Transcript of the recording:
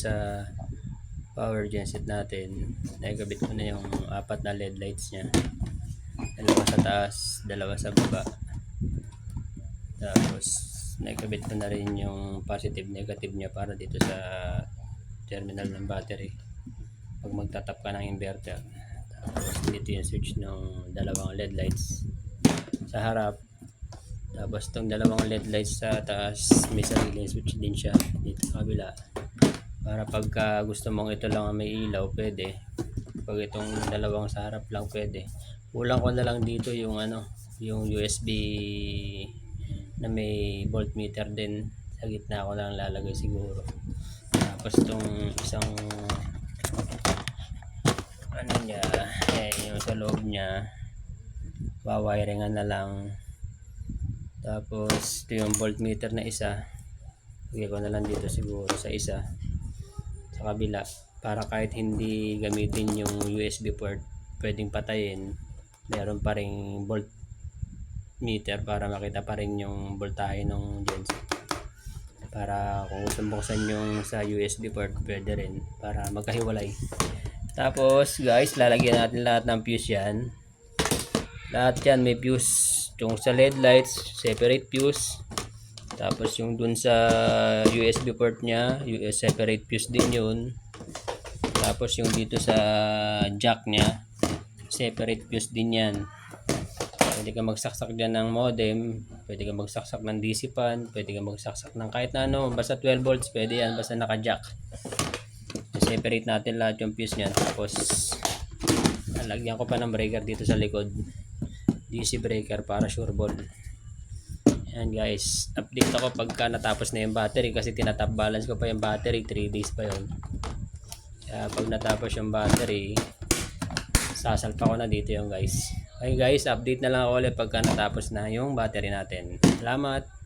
sa power genset natin, nakikabit ko na yung 4 na LED lights niya, dalawa sa taas, dalawa sa baba. Tapos nakikabit ko na rin yung positive negative niya para dito sa terminal ng battery pag magtatap ka ng inverter. Tapos dito yung switch ng dalawang LED lights sa harap. Tapos itong dalawang LED lights sa taas, may sariling switch din siya dito sa kabila, para pagka gusto mong ito lang may ilaw, pwede. Pag itong dalawang sa harap lang, pwede. Kulang ko na lang dito yung yung USB na may voltmeter din, sa gitna ko lang lalagay siguro. Tapos itong isang niya, yung sa loob niya, wawiringan na lang. Tapos ito yung voltmeter na isa, lagay ko na lang dito siguro sa isa sa kabila, para kahit hindi gamitin yung USB port, pwedeng patayin, meron pa ring voltmeter para makita pa rin yung voltahe ng genset. Para kung gusto buksan yung sa USB port, pwede rin, para magkahiwalay. Tapos guys, lalagyan natin lahat ng fuse yan. Lahat yan may fuse. Yung sa LED lights, separate fuse. Tapos yung dun sa USB port nya, separate fuse din yun. Tapos yung dito sa jack nya, separate fuse din yan. Pwede ka magsaksak dyan ng modem, pwede ka magsaksak ng DC fan, pwede ka magsaksak ng kahit na ano, basta 12 volts pwede yan, basta naka jack. Separate natin lahat yung fuse nya. Tapos lalagyan ko pa ng breaker dito sa likod, DC breaker para sure ball. Ayan guys, update ako pagka natapos na yung battery, kasi tinatap balance ko pa yung battery, 3 days pa yun. Kaya pag natapos yung battery, sasalpa ko na dito yung guys. Okay guys, update na lang ako ulit pagka natapos na yung battery natin. Salamat!